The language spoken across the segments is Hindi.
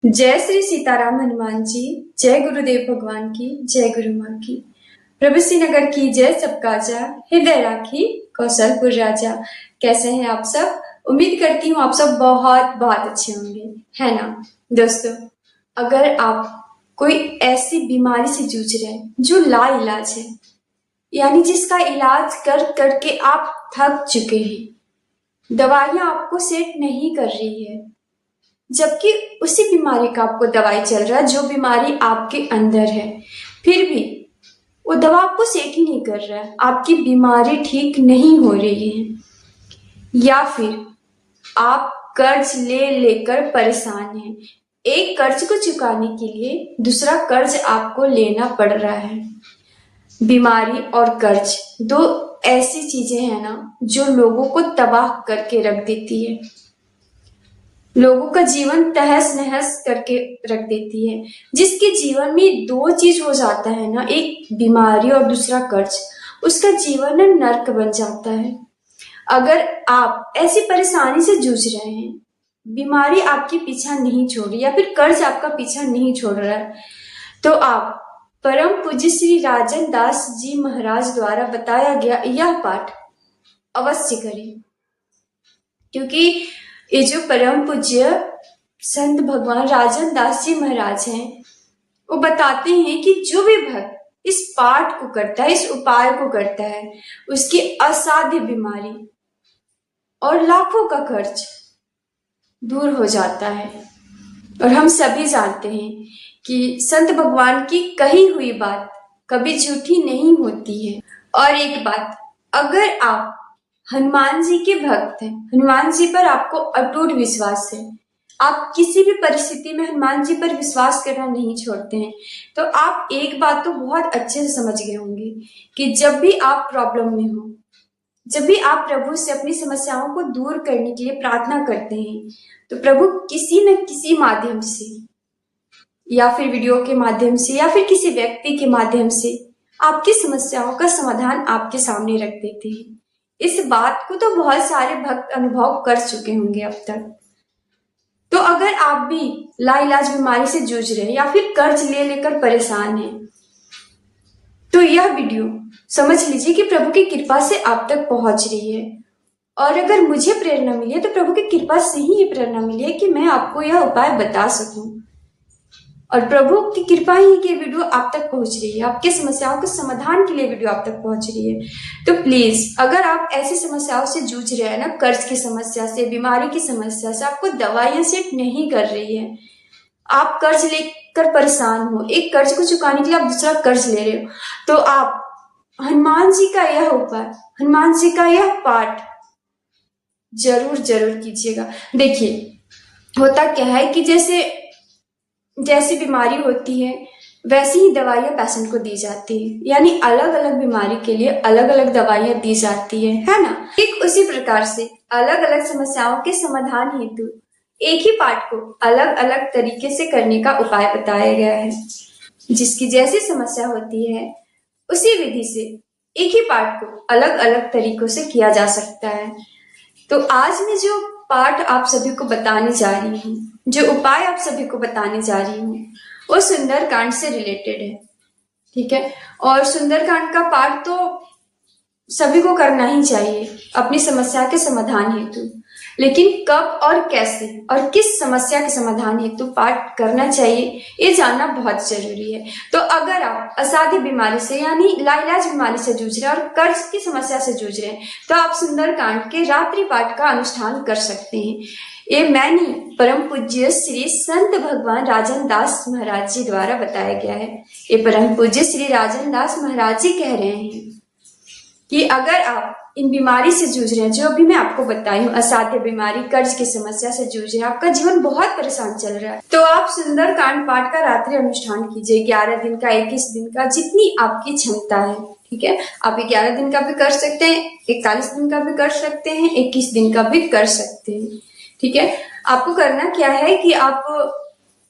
जय श्री सीताराम हनुमान जी। जय गुरुदेव भगवान की। जय गुरु माँ की। प्रभु श्रीनगर की जय। सबका जा हृदय राखी कौशलपुर राजा। कैसे हैं आप सब? उम्मीद करती हूँ आप सब बहुत बहुत अच्छे होंगे, है ना दोस्तों। अगर आप कोई ऐसी बीमारी से जूझ रहे हैं जो लाइलाज है, यानी जिसका इलाज कर करके आप थक चुके हैं, दवाइयां आपको सेट नहीं कर रही है, जबकि उसी बीमारी का आपको दवाई चल रहा है जो बीमारी आपके अंदर है, फिर भी वो दवा आपको सेट ही नहीं कर रहा है, आपकी बीमारी ठीक नहीं हो रही है, या फिर आप कर्ज ले लेकर परेशान हैं, एक कर्ज को चुकाने के लिए दूसरा कर्ज आपको लेना पड़ रहा है। बीमारी और कर्ज दो ऐसी चीजें हैं ना जो लोगों को तबाह करके रख देती है, लोगों का जीवन तहस नहस करके रख देती है। जिसके जीवन में दो चीज हो जाता है ना, एक बीमारी और दूसरा कर्ज, उसका जीवन ना नर्क बन जाता है। अगर आप ऐसी परेशानी से जूझ रहे हैं, बीमारी आपकी पीछा नहीं छोड़ रही या फिर कर्ज आपका पीछा नहीं छोड़ रहा है, तो आप परम पूज्य श्री राजन दास जी महाराज द्वारा बताया गया यह पाठ अवश्य करें, क्योंकि ये जो परम पूज्य संत भगवान राजन दास जी महाराज हैं, वो बताते हैं कि जो भी भक्त इस पाठ को करता है, इस उपाय को करता है, उसकी असाध्य बीमारी और लाखों का खर्च दूर हो जाता है। और हम सभी जानते हैं कि संत भगवान की कही हुई बात कभी झूठी नहीं होती है। और एक बात, अगर आप हनुमान जी के भक्त हैं, हनुमान जी पर आपको अटूट विश्वास है, आप किसी भी परिस्थिति में हनुमान जी पर विश्वास करना नहीं छोड़ते हैं, तो आप एक बात तो बहुत अच्छे से समझ गए होंगे कि जब भी आप प्रॉब्लम में हो, जब भी आप प्रभु से अपनी समस्याओं को दूर करने के लिए प्रार्थना करते हैं, तो प्रभु किसी न किसी माध्यम से, या फिर वीडियो के माध्यम से, या फिर किसी व्यक्ति के माध्यम से आपकी समस्याओं का समाधान आपके सामने रख देते हैं। इस बात को तो बहुत सारे भक्त अनुभव कर चुके होंगे अब तक। तो अगर आप भी लाइलाज बीमारी से जूझ रहे हैं या फिर कर्ज ले लेकर परेशान हैं, तो यह वीडियो समझ लीजिए कि प्रभु की कृपा से आप तक पहुंच रही है। और अगर मुझे प्रेरणा मिली है तो प्रभु की कृपा से ही ये प्रेरणा मिली है कि मैं आपको यह उपाय बता सकूं। और प्रभु की कृपा ही की वीडियो आप तक पहुंच रही है, आपकी समस्याओं के समाधान के लिए वीडियो आप तक पहुंच रही है। तो प्लीज, अगर आप ऐसी समस्याओं से जूझ रहे हैं ना, कर्ज की समस्या से, बीमारी की समस्या से, आपको दवाइयां सेट नहीं कर रही है, आप कर्ज लेकर परेशान हो, एक कर्ज को चुकाने के लिए आप दूसरा कर्ज ले रहे हो, तो आप हनुमान जी का यह उपाय, हनुमान जी का यह पाठ जरूर जरूर कीजिएगा। देखिए, होता क्या है कि जैसी बीमारी होती है वैसी ही दवाइयां पेशेंट को दी जाती है, यानी अलग अलग बीमारी के लिए अलग अलग दवाइयां दी जाती है ना। ठीक उसी प्रकार से अलग अलग समस्याओं के समाधान हेतु एक ही पाठ को अलग अलग तरीके से करने का उपाय बताया गया है। जिसकी जैसी समस्या होती है उसी विधि से एक ही पाठ को अलग अलग तरीकों से किया जा सकता है। तो आज मैं जो पाठ आप सभी को बताने जा रही हूँ, जो उपाय आप सभी को बताने जा रही हूँ, वो सुंदरकांड से रिलेटेड है, ठीक है। और सुंदरकांड का पाठ तो सभी को करना ही चाहिए अपनी समस्या के समाधान हेतु, लेकिन कब और कैसे और किस समस्या के समाधान हेतु पाठ करना चाहिए ये जानना बहुत जरूरी है। तो अगर आप असाध्य बीमारी से यानी लाइलाज बीमारी से जूझ रहे हैं और कर्ज की समस्या से जूझ रहे हैं, तो आप सुंदरकांड के रात्रि पाठ का अनुष्ठान कर सकते हैं। ये मैंने परम पूज्य श्री संत भगवान राजन दास महाराज जी द्वारा बताया गया है। ये परम पूज्य श्री राजन दास महाराज जी कह रहे हैं कि अगर आप इन बीमारी से जूझ रहे हैं, जो अभी मैं आपको बताई हूँ, असाध्य बीमारी, कर्ज की समस्या से जूझ रहे हैं, आपका जीवन बहुत परेशान चल रहा है, तो आप सुंदरकांड पाठ का रात्रि अनुष्ठान कीजिए। 11 दिन का, 21 दिन का, जितनी आपकी क्षमता है, ठीक है। आप 11 दिन का भी कर सकते हैं, 41 दिन का भी कर सकते हैं, 21 दिन का भी कर सकते हैं, ठीक है। आपको करना क्या है कि आप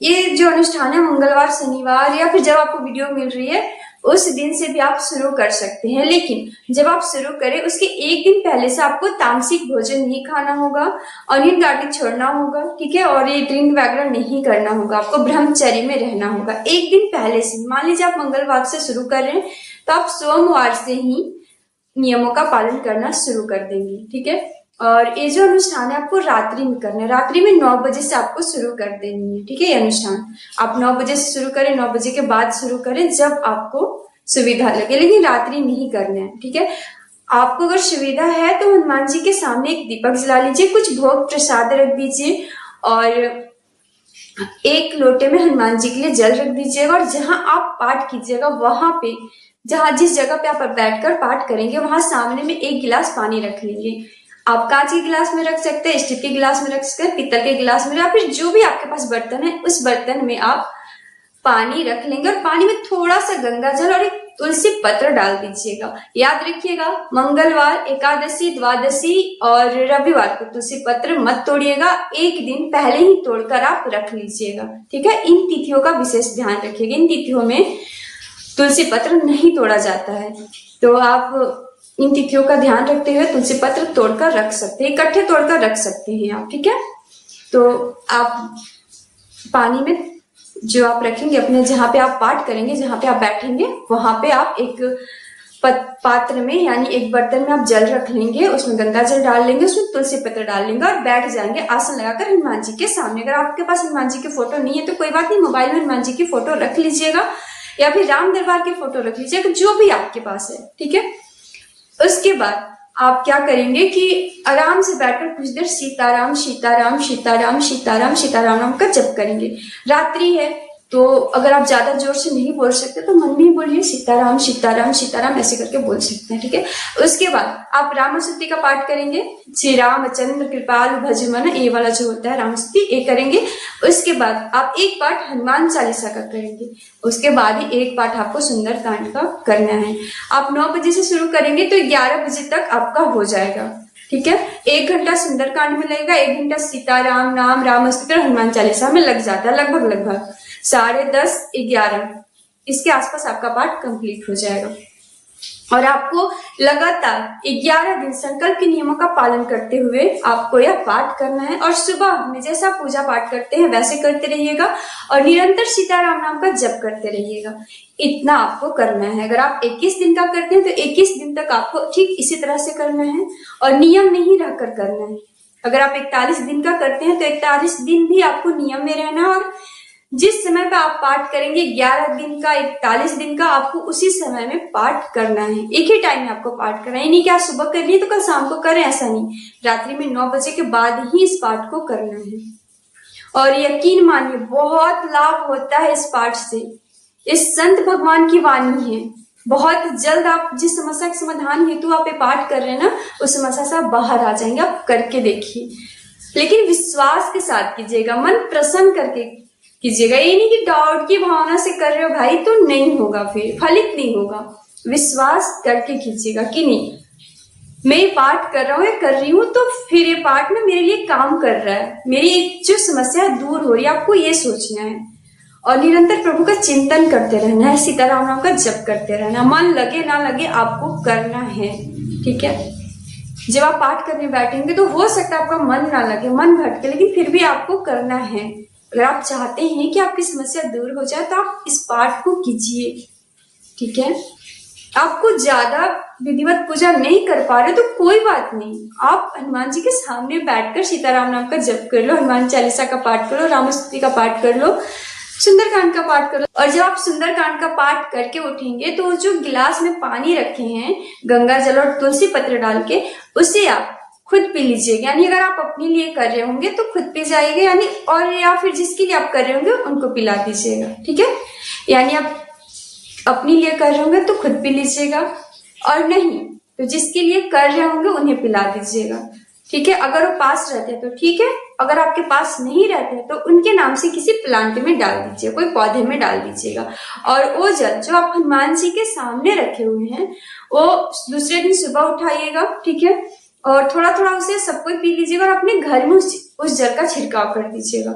ये जो अनुष्ठान है मंगलवार, शनिवार, या फिर जब आपको वीडियो मिल रही है उस दिन से भी आप शुरू कर सकते हैं। लेकिन जब आप शुरू करें उसके एक दिन पहले से आपको तामसिक भोजन नहीं खाना होगा, अनियन गार्लिक छोड़ना होगा, ठीक है, और ये ड्रिंक वगैरह नहीं करना होगा, आपको ब्रह्मचर्य में रहना होगा एक दिन पहले से। मान लीजिए आप मंगलवार से शुरू कर रहे हैं तो आप सोमवार से ही नियमों का पालन करना शुरू कर देंगे, ठीक है। और ये जो अनुष्ठान है आपको रात्रि में करना है, रात्रि में 9 बजे से आपको शुरू कर देनी है, ठीक है। ये अनुष्ठान आप 9 बजे से शुरू करें, 9 बजे के बाद शुरू करें जब आपको सुविधा लगे, लेकिन रात्रि में ही करना है, ठीक है। आपको अगर सुविधा है तो हनुमान जी के सामने एक दीपक जला लीजिए, कुछ भोग प्रसाद रख दीजिए और एक लोटे में हनुमान जी के लिए जल रख दीजिएगा। और जहां आप पाठ कीजिएगा वहां पे, जिस जगह पे आप बैठकर पाठ करेंगे वहां सामने में एक गिलास पानी रख लेंगे। आप कांच के गिलास में रख सकते हैं, स्टील के गिलास में रख सकते हैं, पीतल के गिलास में, या फिर जो भी आपके पास बर्तन है उस बर्तन में आप पानी रख लेंगे और पानी में थोड़ा सा गंगा जल और एक तुलसी पत्र डाल दीजिएगा। याद रखिएगा, मंगलवार, एकादशी, द्वादशी और रविवार को तुलसी पत्र मत तोड़िएगा, एक दिन पहले ही तोड़कर आप रख लीजिएगा, ठीक है। इन तिथियों का विशेष ध्यान रखिएगा, इन तिथियों में तुलसी पत्र नहीं तोड़ा जाता है, तो आप इन तिथियों का ध्यान रखते हुए तुलसी पत्र तोड़कर रख सकते हैं, इकट्ठे तोड़कर रख सकते हैं आप, ठीक है। तो आप पानी में जो आप रखेंगे अपने, जहां पे आप पाठ करेंगे, जहां पे आप बैठेंगे वहां पे आप एक पात्र में यानी एक बर्तन में आप जल रख लेंगे, उसमें गंगा जल डाल लेंगे, उसमें तुलसी पत्र डाल लेंगे और बैठ जाएंगे आसन लगाकर हनुमान जी के सामने। अगर आपके पास हनुमान जी की फोटो नहीं है तो कोई बात नहीं, मोबाइल में हनुमान जी की फोटो रख लीजिएगा या फिर राम दरबार की फोटो रख लीजिएगा, जो भी आपके पास है, ठीक है। उसके बाद आप क्या करेंगे कि आराम से बैठकर कुछ देर सीताराम सीताराम सीताराम सीताराम सीताराम नाम का जप करेंगे। रात्रि है तो अगर आप ज्यादा जोर से नहीं बोल सकते तो मन में ही बोलिए सीताराम सीताराम सीताराम, ऐसे करके बोल सकते हैं, ठीक है। उसके बाद आप रामस्तुति का पाठ करेंगे, श्री रामचंद्र कृपालु भजमन, ये वाला जो होता है रामस्तुति, ये करेंगे। उसके बाद आप एक पाठ हनुमान चालीसा का करेंगे, उसके बाद ही एक पाठ आपको सुंदरकांड का करना है। आप 9 बजे से शुरू करेंगे तो 11 बजे तक आपका हो जाएगा, ठीक है। 1 घंटा सुंदरकांड में लगेगा, 1 घंटा सीताराम नाम रामस्तुति और हनुमान चालीसा में लग जाता है, लगभग 10:30 11 इसके आसपास आपका पाठ कंप्लीट हो जाएगा। और आपको लगातार 11 दिन संकल्प के नियमों का पालन करते हुए आपको यह पाठ करना है। और सुबह में जैसा पूजा पाठ करते हैं वैसे करते रहिएगा और निरंतर सीताराम नाम का जप करते रहिएगा। इतना आपको करना है। अगर आप 21 दिन का करते हैं तो 21 दिन तक आपको ठीक इसी तरह से करना है और नियम नहीं रहकर करना है। अगर आप 41 दिन का करते हैं तो 41 दिन भी आपको नियम में रहना है और जिस समय पे आप पाठ करेंगे 11 दिन का 41 दिन का आपको उसी समय में पाठ करना है, एक ही टाइम में आपको पाठ करना है। नहीं कि आज सुबह कर लिए तो कल शाम को करें, ऐसा नहीं। रात्रि में 9 बजे के बाद ही इस पाठ को करना है। और यकीन मानिए बहुत लाभ होता है इस पाठ से। इस संत भगवान की वाणी है, बहुत जल्द आप जिस समस्या के समाधान हेतु आप ये पाठ कर रहे हैं ना, उस समस्या से आप बाहर आ जाएंगे। आप करके देखिए, लेकिन विश्वास के साथ कीजिएगा, मन प्रसन्न करके कीजिएगा। ये नहीं कि डाउट की भावना से कर रहे हो भाई तो नहीं होगा, फिर फलित नहीं होगा। विश्वास करके कीजिएगा कि नहीं मैं ये पाठ कर रहा हूँ या कर रही हूँ तो फिर ये पाठ ना मेरे लिए काम कर रहा है, मेरी जो समस्या दूर हो रही है। आपको ये सोचना है और निरंतर प्रभु का चिंतन करते रहना है, सीताराम नाम का जप करते रहना। मन लगे ना लगे आपको करना है, ठीक है। जब आप पाठ करने बैठेंगे तो हो सकता है आपका मन ना लगे, मन भटके, लेकिन फिर भी आपको करना है। अगर आप चाहते हैं कि आपकी समस्या दूर हो जाए तो आप इस पाठ को कीजिए, ठीक है। आपको ज्यादा विधिवत पूजा नहीं कर पा रहे तो कोई बात नहीं, आप हनुमान जी के सामने बैठकर सीताराम नाम का जप कर लो, हनुमान चालीसा का पाठ कर लो, रामस्तुति का पाठ कर लो, सुंदरकांड का पाठ कर लो। और जब आप सुंदरकांड का पाठ करके उठेंगे तो जो गिलास में पानी रखे हैं गंगा जल और तुलसी पत्र डाल के, उसे आप खुद पी लीजिएगा। यानी अगर आप अपने लिए कर रहे होंगे तो खुद पी जाइएगा, यानी और या फिर जिसके लिए आप कर रहे होंगे उनको पिला दीजिएगा, ठीक है। यानी आप अपने लिए कर रहे होंगे तो खुद पी लीजिएगा और नहीं तो जिसके लिए कर रहे होंगे उन्हें पिला दीजिएगा, ठीक है। अगर वो पास रहते हैं तो ठीक है, अगर आपके पास नहीं रहते हैं तो उनके नाम से किसी प्लांट में डाल दीजिए, कोई पौधे में डाल दीजिएगा। और वो जल जो आप हनुमान जी के सामने रखे हुए हैं वो दूसरे दिन सुबह उठाइएगा, ठीक है, और थोड़ा थोड़ा उसे सबको पी लीजिएगा और अपने घर में उस जल का छिड़काव कर दीजिएगा।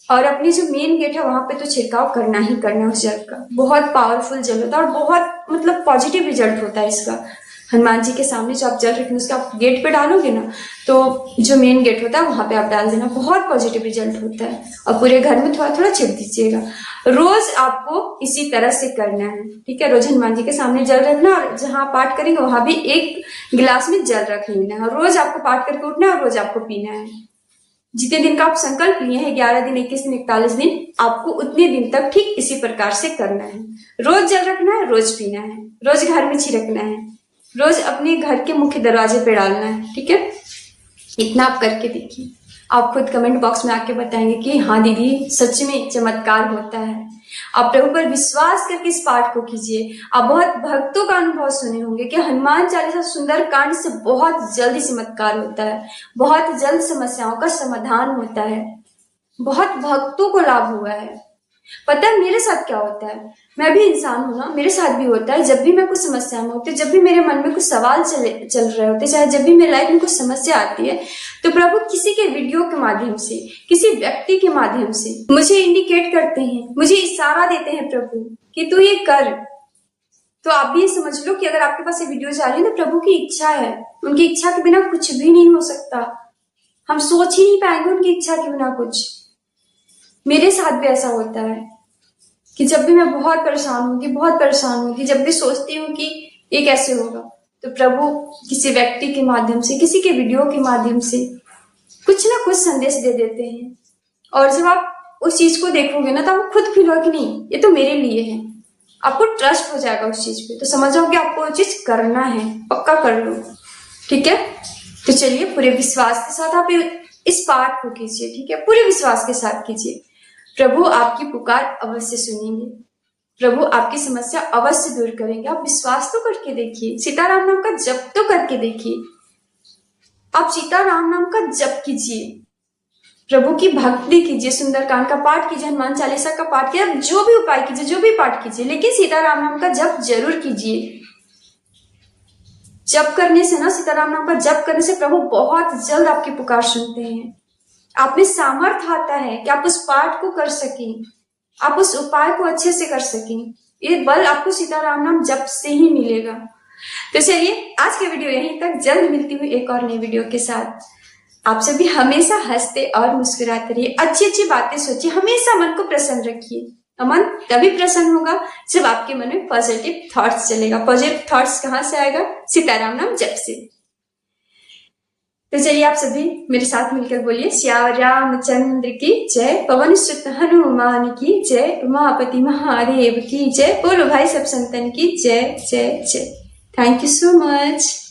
और अपनी जो मेन गेट है वहां पे तो छिड़काव करना ही करना है उस जल का। बहुत पावरफुल जल होता है और बहुत मतलब पॉजिटिव रिजल्ट होता है इसका। हनुमान जी के सामने जो आप जल रखेंगे उसका आप गेट पे डालोगे ना, तो जो मेन गेट होता है वहां पे आप डाल देना, बहुत पॉजिटिव रिजल्ट होता है। और पूरे घर में थोड़ा थोड़ा छिड़क दीजिएगा। रोज आपको इसी तरह से करना है, ठीक है। रोज हनुमान जी के सामने जल रखना और जहां पाठ करेंगे वहां भी एक गिलास में जल रख लेना है। और रोज आपको पाठ करके उठना है और रोज आपको पीना है। जितने दिन का आप संकल्प लिए हैं, 11 दिन, 21 दिन, 41 दिन, आपको उतने दिन तक ठीक इसी प्रकार से करना है। रोज जल रखना है, रोज पीना है, रोज घर में छिड़कना है, रोज अपने घर के मुख्य दरवाजे पे डालना है, ठीक है। इतना आप करके देखिए। आप खुद कमेंट बॉक्स में आके बताएंगे कि हाँ दीदी सच में चमत्कार होता है। आप प्रभु पर विश्वास करके इस पाठ को कीजिए। आप बहुत भक्तों का अनुभव सुने होंगे कि हनुमान चालीसा सुंदर कांड से बहुत जल्दी चमत्कार होता है, बहुत जल्द समस्याओं का समाधान होता है, बहुत भक्तों को लाभ हुआ है। पता है मेरे साथ क्या होता है, मैं भी इंसान हूं ना, मेरे साथ भी होता है। जब भी मैं कुछ समस्या में होती हूँ, जब भी मेरे मन में कुछ सवाल चल रहे होते, चाहे जब भी मेरी लाइफ में कुछ समस्या आती है, तो प्रभु किसी के वीडियो के माध्यम से, किसी व्यक्ति के माध्यम से मुझे इंडिकेट करते हैं, मुझे इशारा देते हैं प्रभु कि तू ये कर। तो आप भी ये समझ लो कि अगर आपके पास ये वीडियो जा रही है तो प्रभु की इच्छा है। उनकी इच्छा के बिना कुछ भी नहीं हो सकता। हम सोच ही नहीं पाएंगे उनकी इच्छा के बिना कुछ। मेरे साथ भी ऐसा होता है कि जब भी मैं बहुत परेशान होंगी, जब भी सोचती हूँ कि ये कैसे होगा, तो प्रभु किसी व्यक्ति के माध्यम से, किसी के वीडियो के माध्यम से कुछ ना कुछ संदेश दे देते हैं। और जब आप उस चीज को देखोगे ना, तो आपको खुद फील होगा कि नहीं ये तो मेरे लिए है। आपको ट्रस्ट हो जाएगा उस चीज पे, तो समझ जाओ कि आपको वो चीज करना है, पक्का कर लो, ठीक है। तो चलिए पूरे विश्वास के साथ आप इस पाठ को कीजिए, ठीक है। पूरे विश्वास के साथ कीजिए। प्रभु आपकी पुकार अवश्य सुनेंगे, प्रभु आपकी समस्या अवश्य दूर करेंगे। आप विश्वास तो करके देखिए, सीताराम नाम का जप तो करके देखिए। आप सीताराम नाम का जप कीजिए, प्रभु की भक्ति कीजिए, सुंदरकांड का पाठ कीजिए, हनुमान चालीसा का पाठ कीजिए, आप जो भी उपाय कीजिए, जो भी पाठ कीजिए, लेकिन सीताराम नाम का जप जरूर कीजिए। जप करने से ना, सीताराम नाम का जप करने से प्रभु बहुत जल्द आपकी पुकार सुनते हैं। आप में सामर्थ आता है कि आप उस पाठ को कर सकें, आप उस उपाय को अच्छे से कर सकें। ये बल आपको सीताराम नाम जप से ही मिलेगा। तो चलिए आज के वीडियो यहीं तक, जल्द मिलती हुई एक और नई वीडियो के साथ। आप सभी हमेशा हंसते और मुस्कुराते रहिए, अच्छी अच्छी बातें सोचिए, हमेशा मन को प्रसन्न रखिए। मन तभी प्रसन्न होगा जब आपके मन में पॉजिटिव थॉट्स चलेगा। पॉजिटिव थॉट्स कहाँ से आएगा? सीताराम नाम जप से। तो चलिए आप सभी मेरे साथ मिलकर बोलिए, श्याम रामचंद्र की जय, पवन सुत हनुमान की जय, उमापति महादेव की जय, बोलो भाई सब संतन की जय जय जय। Thank you so much.